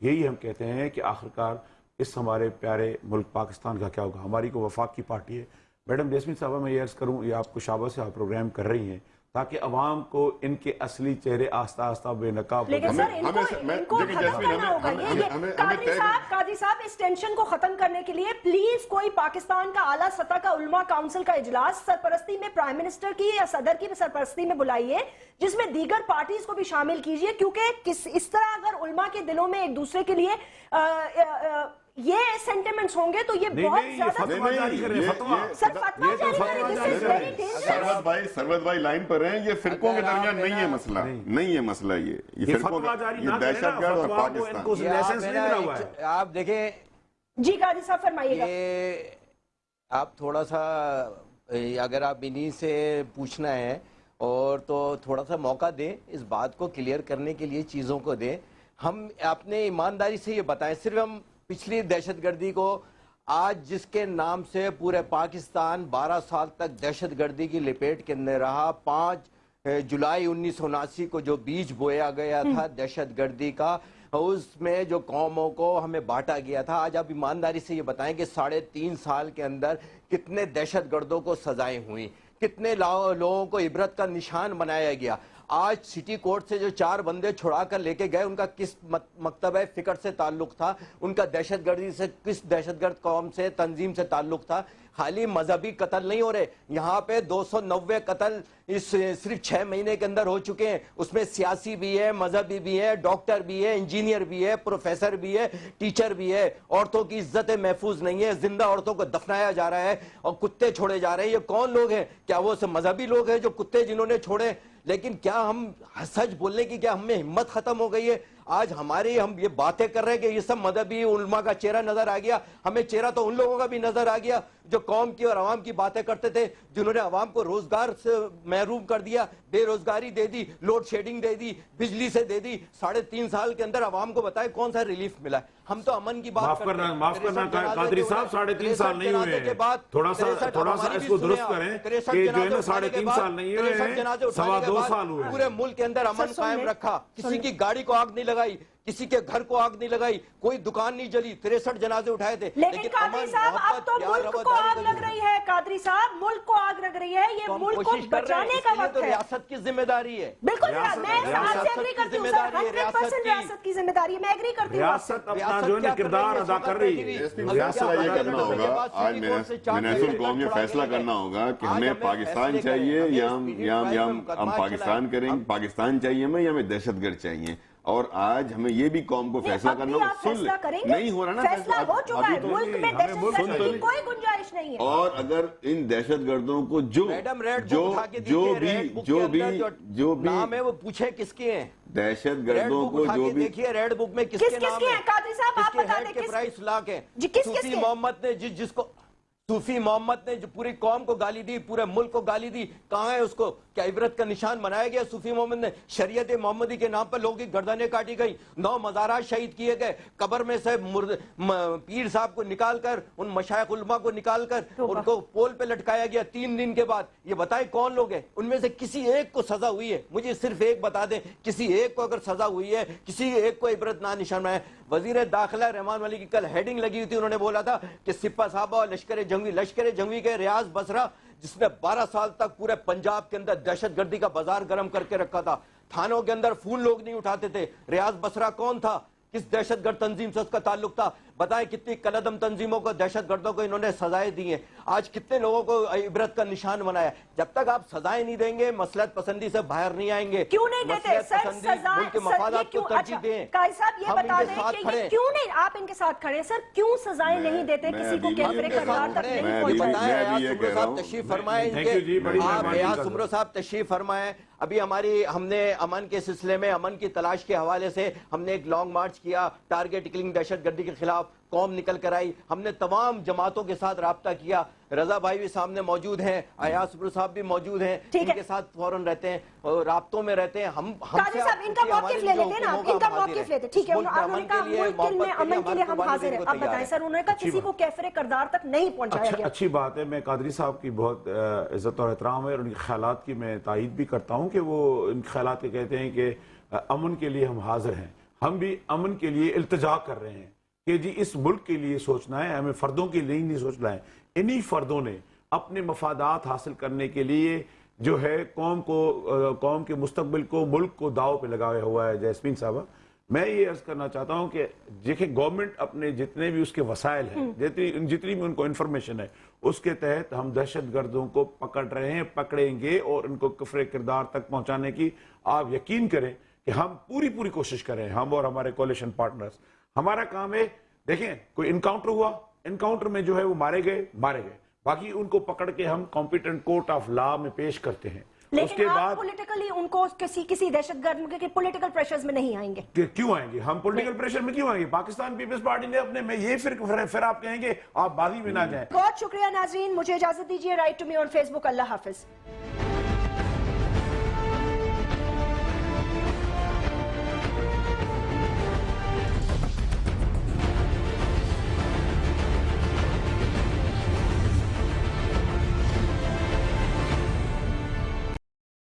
یہی ہم کہتے ہیں کہ آخرکار اس ہمارے پیارے ملک پاکستان کا کیا ہوگا. ہماری کو وفاق کی پارٹی ہے. میڈم جیسمین صاحبہ میں یہ عرض کروں، یہ آپ کو شاباش سے آپ پروگرام کر رہی ہیں تاکہ عوام کو ان کے اصلی چہرے آہستہ آہستہ بے نقاب ہو. لیکن سر ان کو ختم کرنا ہوگا. قادری صاحب اس ٹینشن کو ختم کرنے کے لیے پلیز کوئی پاکستان کا اعلیٰ سطح کا علماء کاؤنسل کا اجلاس سرپرستی میں پرائم منسٹر کی یا صدر کی سرپرستی میں بلائیے، جس میں دیگر پارٹیز کو بھی شامل کیجئے، کیونکہ اس طرح اگر علماء کے دلوں میں ایک دوسرے کے لیے یہ سینٹیمنٹس ہوں گے تو یہ بہت زیادہ سرورت بھائی لائن پر ہیں. یہ فرقوں کے درمیان نہیں ہے مسئلہ، نہیں ہے مسئلہ. یہ فرقوں کا، یہ دہشت گرد اور پاکستان. آپ دیکھیں جی قاضی صاحب فرمائیے گا. آپ تھوڑا سا اگر آپ انہی سے پوچھنا ہے اور تو تھوڑا سا موقع دیں، اس بات کو کلیئر کرنے کے لیے چیزوں کو دیں. ہم اپنے ایمانداری سے یہ بتائیں، صرف ہم پچھلی دہشت گردی کو آج جس کے نام سے پورے پاکستان 12 سال تک دہشت گردی کی لپیٹ کے اندر رہا، 5 جولائی 1979 کو جو بیج بویا گیا تھا دہشت گردی کا، اس میں جو قوموں کو ہمیں بانٹا گیا تھا، آج آپ ایمانداری سے یہ بتائیں کہ 3.5 سال کے اندر کتنے دہشت گردوں کو سزائیں ہوئیں، کتنے لوگوں کو عبرت کا نشان بنایا گیا. آج سٹی کورٹ سے جو 4 بندے چھڑا کر لے کے گئے، ان کا کس مکتبہ فکر سے تعلق تھا، ان کا دہشت گردی سے کس دہشت گرد قوم سے تنظیم سے تعلق تھا. خالی مذہبی قتل نہیں ہو رہے، یہاں پہ 290 قتل اس صرف 6 مہینے کے اندر ہو چکے ہیں. اس میں سیاسی بھی ہے، مذہبی بھی ہے، ڈاکٹر بھی ہے، انجینئر بھی ہے، پروفیسر بھی ہے، ٹیچر بھی ہے. عورتوں کی عزت محفوظ نہیں ہے، زندہ عورتوں کو دفنایا جا رہا ہے اور کتے چھوڑے جا رہے ہیں. یہ کون لوگ ہیں؟ کیا وہ مذہبی لوگ ہیں جو کتے جنہوں نے چھوڑے؟ لیکن کیا ہم سچ بولنے کی کیا ہمیں ہمت ختم ہو گئی ہے؟ آج ہم یہ باتیں کر رہے ہیں کہ یہ سب مذہبی علماء کا چہرہ نظر آ گیا. ہمیں چہرہ تو ان لوگوں کا بھی نظر آ گیا جو قوم کی اور عوام کی باتیں کرتے تھے، جنہوں نے عوام کو روزگار سے محروم کر دیا، بے روزگاری دے دی، لوڈ شیڈنگ دے دی، بجلی سے دے دی. 3.5 سال کے اندر عوام کو بتائے کون سا ریلیف ملا ہے؟ ہم تو امن کی بات کرتے ہیں. معاف کرنا قادری صاحب، 3.5 سال نہیں ہوئے ہیں. تھوڑا سا اس کو درست کریں کہ جو ہے نا 3.5 سال نہیں ہوئے ہیں، 2.25 سال ہوئے. پورے ملک کے اندر امن قائم رکھا، کسی کی گاڑی کو آگ نہیں لگائی، کسی کے گھر کو آگ نہیں لگائی، کوئی دکان نہیں جلی، 63 جنازے اٹھائے تھے. لیکن قادری صاحب اب تو ملک کو آگ لگ رہی ہے. قادری صاحب ملک کو آگ لگ رہی ہے، یہ ملک کو بچانے کا وقت ہے. ریاست کی ذمہ داری ہے. بالکل میں آپ سے ایگری کرتی ہوں سر، 100% ریاست کی ذمہ داری ہے. میں ایگری کرتی ہوں. ریاست اپنا جو ہے کردار ادا کر رہی ہے. ریاست یہ کرنا ہوگا، آج منیسل القوم یہ فیصلہ کرنا ہوگا کہ ہمیں پاکستان چاہیے یا ہم پاکستان کریں، پاکستان چاہیے ہمیں یا ہمیں دہشت گرد چاہیے. اور آج ہمیں یہ بھی قوم کو فیصلہ کرنا ہوگا. سن لیں، نہیں ہو رہا نا فیصلہ ہو چکا ہے، ملک میں دہشت گردی کی کوئی گنجائش نہیں ہے. اور اگر ان دہشت گردوں کو جو بھی نام ہے وہ پوچھے کس کے ہیں، دہشت گردوں کو جو بھی دیکھیے ریڈ بک میں کس کے نام ہیں. قادری صاحب آپ بتا دیں کس پرائس لاک ہے. کس صوفی محمد نے جس کو صوفی محمد نے جو پوری قوم کو گالی دی، پورے ملک کو گالی دی، کہاں ہے اس کو؟ کیا عبرت کا نشان بنایا گیا صوفی محمد نے؟ شریعت محمدی کے نام پر لوگوں کی گردنیں کاٹی گئی، 9 مزارات شہید کیے گئے، قبر میں سے پیر صاحب کو نکال کر، ان مشائخ علماء کو نکال کر ان کو پول پہ لٹکایا گیا 3 دن کے بعد. یہ بتائیں کون لوگ ہیں؟ ان میں سے کسی ایک کو سزا ہوئی ہے؟ مجھے صرف ایک بتا دیں، کسی ایک کو اگر سزا ہوئی ہے، کسی ایک کو عبرت نہ نشان بنایا. وزیر داخلہ رحمان ولی کی کل ہیڈنگ لگی ہوئی تھی، انہوں نے بولا تھا کہ سپہ صحابہ اور لشکر جنگی کے ریاض بصرہ جس نے 12 سال تک پورے پنجاب کے اندر دہشت گردی کا بازار گرم کر کے رکھا تھا، تھانوں کے اندر پھول لوگ نہیں اٹھاتے تھے. ریاض بصرہ کون تھا؟ کس دہشت گرد تنظیم سے اس کا تعلق تھا؟ بتائیں کتنی کلعدم تنظیموں کو، دہشت گردوں کو انہوں نے سزائیں دی ہیں. آج کتنے لوگوں کو عبرت کا نشان بنایا. جب تک آپ سزائیں نہیں دیں گے، مصلحت پسندی سے باہر نہیں آئیں گے. کیوں نہیں دیتے سر سزائیں؟ ملک کے مفادات کو ترجیح دیں. قاری صاحب یہ بتا دیں کہ کیوں نہیں آپ ان کے ساتھ کھڑے ہیں سر؟ کیوں سزائیں نہیں دیتے کسی کو کیفر کردار تک نہیں پہنچائے؟ ایاز صاحب تشریف فرمائیں، ایاز سمرو صاحب تشریف فرمائیں. ابھی ہم نے امن کے سلسلے میں، امن کی تلاش کے حوالے سے ہم نے ایک لانگ مارچ کیا، ٹارگٹ کلنگ دہشت گردی کے خلاف. قوم نکل کر آئی، ہم نے تمام جماعتوں کے ساتھ رابطہ کیا. رضا بھائی بھی سامنے موجود ہیں، ایاز سمرو صاحب بھی موجود ہیں، ان کے ساتھ فوراً رہتے ہیں اور رابطوں میں رہتے ہیں. قاضی صاحب ان کا موقف لے لیتے ہیں نا، ان کا موقف لیتے. ٹھیک ہے، انہوں نے کہا ملک میں امن کے لیے ہم حاضر ہیں. اب بتائیں سر، انہوں نے کہا کسی کو کیفر کردار تک نہیں پہنچایا گیا. اچھی بات ہے. میں قادری صاحب کی بہت عزت اور احترام ہے اور ان کے خیالات کی میں تائید بھی کرتا ہوں کہ وہ ان خیالات کے کہتے ہیں کہ امن کے لیے ہم حاضر ہیں. ہم بھی امن کے لیے التجا کر رہے ہیں کہ جی اس ملک کے لیے سوچنا ہے، ہمیں فردوں کے لیے نہیں سوچنا ہے۔ انہی فردوں نے اپنے مفادات حاصل کرنے کے لیے جو ہے قوم کے مستقبل کو، ملک کو داؤ پہ لگایا ہوا ہے۔ جیسمین صاحبہ، میں یہ عرض کرنا چاہتا ہوں کہ دیکھیں گورنمنٹ اپنے جتنے بھی اس کے وسائل ہیں، جتنی بھی ان کو انفارمیشن ہے، اس کے تحت ہم دہشت گردوں کو پکڑ رہے ہیں، پکڑیں گے اور ان کو کفر کردار تک پہنچانے کی آپ یقین کریں کہ ہم پوری کوشش کریں، ہم اور ہمارے کولیشن پارٹنرز۔ ہمارا کام ہے، دیکھیں کوئی انکاؤنٹر ہوا، انکاؤنٹر میں جو ہے وہ مارے گئے، باقی ان کو پکڑ کے ہم کمپیٹنٹ کورٹ آف لا میں پیش کرتے ہیں۔ اس لیکن کے آپ بعد پولیٹیکلی ان کو کسی دہشت گرد کے پولیٹیکل پریشرز میں نہیں آئیں گے؟ کیوں آئیں گے؟ ہم پولیٹیکل پریشر میں کیوں آئیں گے؟ پاکستان پیپلز پارٹی نے اپنے میں یہ پھر آپ کہیں گے آپ بازی میں نہ جائیں۔ بہت شکریہ ناظرین، مجھے اجازت دیجیے۔ Write to me on Facebook. اللہ حافظ۔